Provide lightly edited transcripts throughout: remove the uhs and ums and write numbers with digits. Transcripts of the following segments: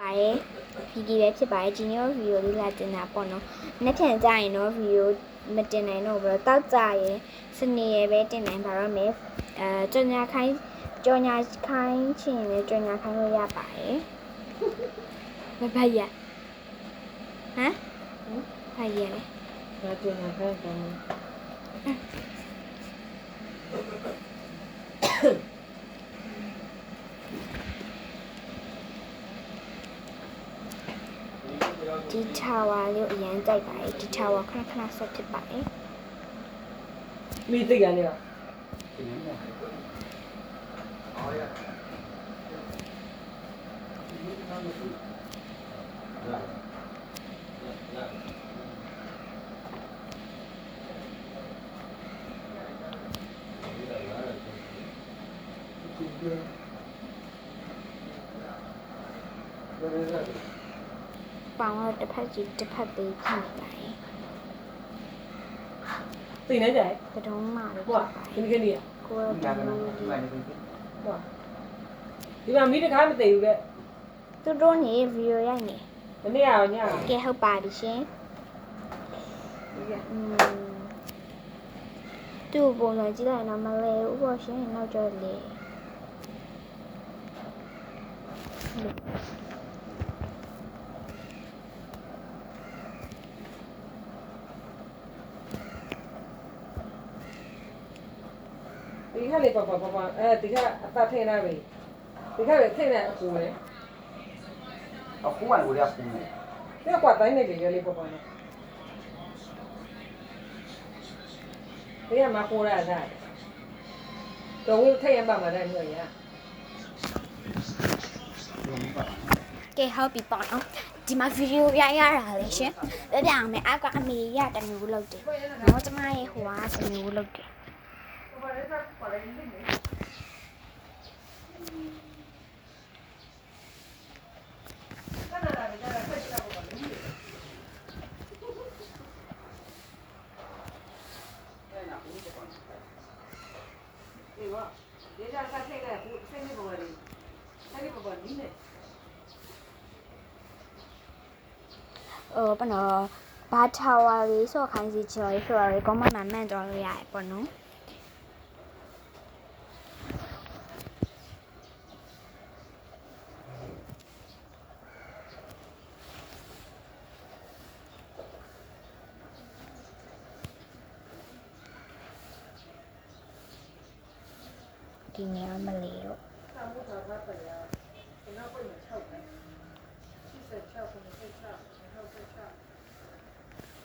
ပါတယ်ဗီဒီပဲဖြစ်ပါတယ်ဒီနေ့ဗီဒီယိုလေးလာတင်တာပေါ့နော်နှစ်ဖြန်ကြရင်တော့ဗီဒီယိုမတင်နိုင်တော့ဘူးတောက်ကြရင်စနေရပဲတင်နိုင်ပါတော့မယ်ကြော်ညာခိုင်းချင်လည်းကြော်ညာခိုင်းလို့ရပါတယ်မဖတ်ရဟမ်ဖတ်ရလေ 那就那看看。ဒီထာဝါလေးအရင်ကြိုက်ပါတယ်ဒီထာဝါခဏဆက်ဖြစ်ပါတယ် 没这个了。 ပေါင်းတော့တစ်ဖက်ကြီးတစ်ဖက်သေးဖြစ်နေပါတယ် 对呢，在。 ဘဒုံးမာလေး 哇，跟你呀。 ကိုယ်ကဒီလိုဒီ 哇。ဒီမှာမိတခါမသိဘူးလေ သူတို့နေဗီဒီယိုရိုက်နေ မနေ့ကည ကဲဟုတ်ပါပြီရှင်သူ့ပုံစံကြည့်လိုက်တော့မလဲဘူးပေါ့ရှင်နောက်တော့လေ ဒီခါလေးပေါ့အဲဒီခါအသက်ထင်းလာပြီဒီခါလေးထင်းနေအပူလေ အခုမှကိုရပူနေ ဒီကွာတိုင်းနေကြရလေးပေါ့နော်ဒီကမှာပိုးရတာတော့ဝိထည့်ရပါမှာတဲ့မြို့ရ ကဲဟုတ်ပြီပေါ့နော်ဒီမှာဗီဒီယိုရိုက်ရတာလေရှင်ပြပြအောင်မယ်အောက်ကအမေရတမျိုးလုပ်တယ်နော်ကျမရဲ့ဟိုကစမျိုးလုပ်တယ် ဒီကဒီကဆက်ထည့်တဲ့ဆက်နေပေါ်လေးဆက်နေပေါ်ဒီနဲ့ ဘယ်နော်ဘာထာဝါလေးဆော့ခိုင်းစီချော်လေးဆိုတော့ကောင်းမှမှန်တော့လို့ရတယ်ပေါ့နော်ဒီနေရာမလေးတော့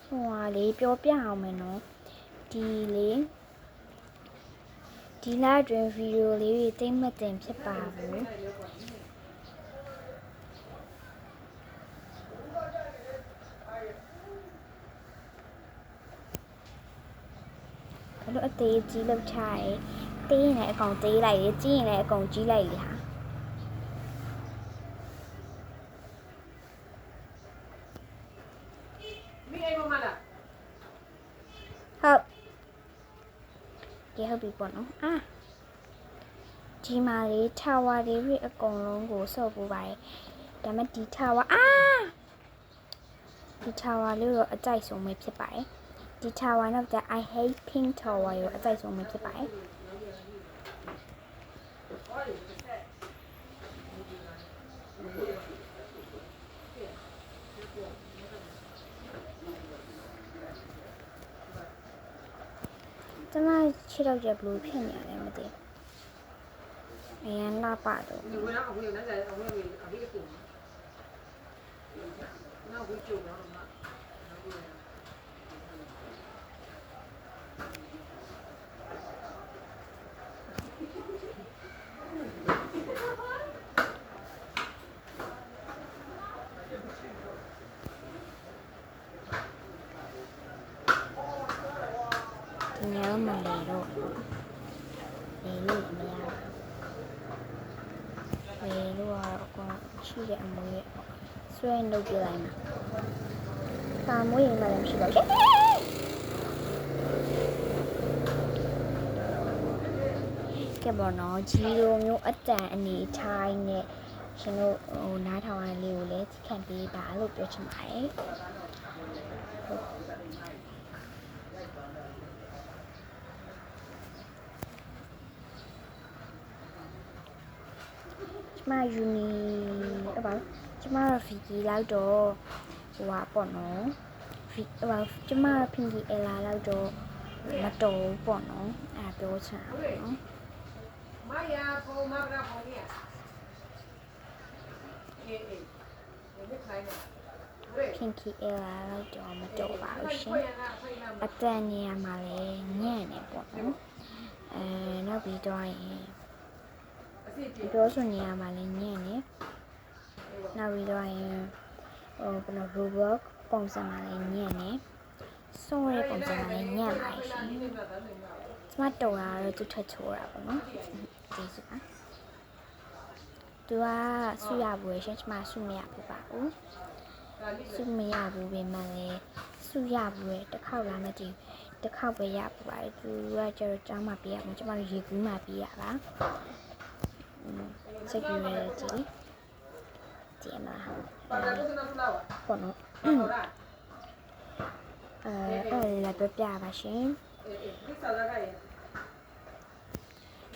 ဟိုဟာလေးပြောပြအောင်မယ်နော်ဒီလေးဒီလာတွင်ဗီဒီယိုလေးတွေတိတ်မတင်ဖြစ်ပါဘူးဘလို့အသေးကြီးလောက်ချရဲသေးရင်လည်းအကောင်သေးလိုက်လေကြီးရင်လည်းအကောင်ကြီးလိုက်လေဟာ မိအိမ်မမလား ဟုတ်ကဲဟုတ်ပြီပေါ့နော်ဒီမှာလေးထာဝါလေးတွေအကုန်လုံးကိုစော့ပူပါတယ်ဒါမဲ့ဒီထာဝါဒီထာဝါလေးတော့အကြိုက်ဆုံးပဲဖြစ်ပါတယ်ဒီထာဝါနောက်က I hate pink tower ရောအကြိုက်ဆုံးပဲဖြစ်ပါတယ်ကျမခြေတော့ကြဘလို့ဖြစ်နေရတယ်မသိအရင်လာပါတော့ ဒီကနေ့အခုလည်းနိုင်တယ်အခုလည်းအပြီးအကူနောက်ပြီးကြိုတော့မှာ ဒီညတော့မလေတော့လေလို့မရလေလို့ကတော့ရှိတဲ့အမွေးဆွဲနှုတ်ပြလိုက်မှာပါမွေးရင်မှလည်းမရှိပါဘူးကဲပေါ့နော်ဂျီရိုမျိုးအတန်အနေထိုင်းနဲ့ ရှင်တို့ဟိုနားထောင်ရလေးကိုလည်းခံပေးပါလို့ပြောချင်ပါတယ်ကျမယူနီအဲ့ပါကျမတို့ဖီကြီးလောက်တော့ဟိုပါပေါ့နော်ဖီဟိုကျမတို့ဖီကြီးအလာလောက်တော့မတော်ပေါ့နော်အဲ့ပြောချင်တာပေါ့နော်မယာပုံမကပုံကြီးအေးဒီခိုင်းနေ Pinky Ella လောက်တော့မတော်ပါဘူးရှင်အတန်နေရာမှာလည်းညံ့နေပေါ့နော်နောက်ပြီးတော့ရင်ပြောဆိုနေရာမှာလည်းညံ့နေနောက်ပြီးတော့ရင်ဟိုဘယ်လို Roblox ပုံစံမှာလည်းညံ့နေဆိုးရဲပုံစံမှာလည်းညံ့ပါရှင်ကျမတော်တာတော့သူထက်ချိုးတာပေါ့နော်ကျေးဇူးပါသူကဆုရဘူးရှင်ကျမဆုမရဘူးပါဘူးဆုမရဘူးပဲမှလည်းဆုရဘူးရဲ့တစ်ခေါက်လားမသိဘူးတစ်ခေါက်ပဲရပပါတယ်သူကကျတော့ကျောင်းမှာပေးရမှာကျမတို့ရေကူးမှာပေးရပါစိတ်ကူးရတဲ့ကြည့်ကြည့်မှာပေါ့နော်အဲ့လာပြပါရှင်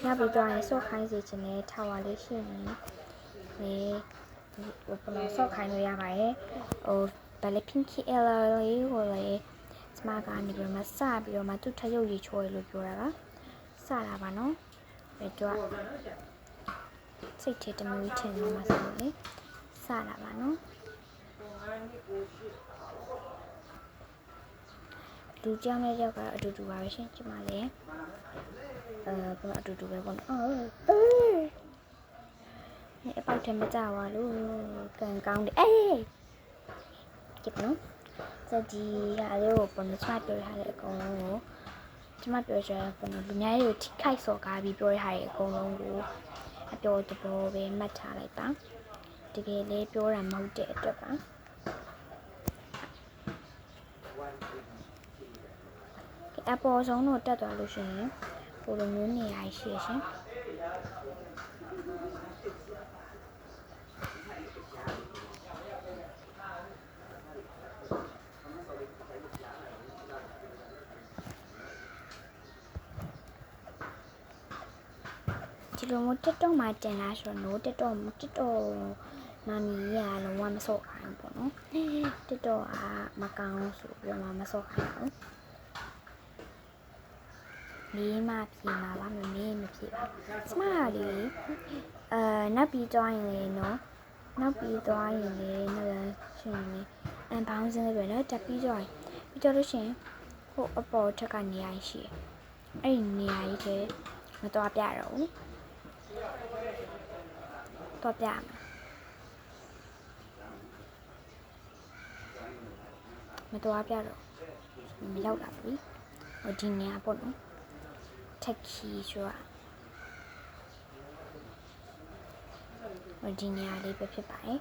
နောက်ပြီးတော့ဆော့ခိုင်းစီချင်တဲ့ထာဝါလေးရှိနေဟိုဘယ်လိုဆော့ခိုင်းလို့ရပါရဲ့ဟိုဗလီ Pinky Ella လေးကိုလေစမကနေပြီးမှစပြီးတော့မှသူ့ထရုပ်ရည်ချိုးရလို့ပြောတာပါစတာပါနော်အဲ့တော့စိတ်ထဲတမျိုးထင်နေမှာဆိုလို့လေစတာပါနော်လူကြောင်တဲ့ရောက်ကအတူတူပါပဲရှင်ကျမလည်းဘယ်အတူတူပဲပေါ့နော်အပေါက်ထဲမကြပါလို့ကန်ကောင်းတယ်အေးကြည့်နော်စဒီဟာလေးကိုပုံစံပြောရတဲ့အကောင်လုံးကိုကျမပြောချင်ပုံလူများတွေကိုထိခိုက်စော်ကားပြီးပြောရတဲ့အကောင်လုံးကိုအတော်တဘောပဲမှတ်ထားလိုက်ပါတကယ်လေးပြောတာမဟုတ်တဲ့အတွက်ပါအပေါ်ဆုံးတော့တက်သွားလို့ရှိရင်ပုံလိုမျိုးနေရာရှိရှင်ဒီလိုမျိုးတက်တော့မှတင်လာဆိုတော့တက်တော့နာမည်ရလုံးဝမစော့ခိုင်းပေါ့နော်တက်တော့မကောင်းဆိုပြီးတော့မစော့ခိုင်းဘူးမီးမပြေမှာပါမမေးမပြေပါစမလေးနောက်ပြီးသွားရင်လေနော်နောက်ပြီးသွားရင်လေနော်ရှင်နေဘောင်းစင်းလေးပဲနော်တက်ပြီးတော့လို့ရှင်ဟိုအပေါ်ထက်ကနေရာရှိအဲ့ဒီနေရာကြီးထဲမတော်ပြတော့ဘူးတော့ပြမှာမတော်ပြတော့မရောက်တာပြီဟိုဒီနေရာပေါ့နော်ထက်ခီဆိုတာဟိုဒီနေရာလေးပဲဖြစ်ပါတယ်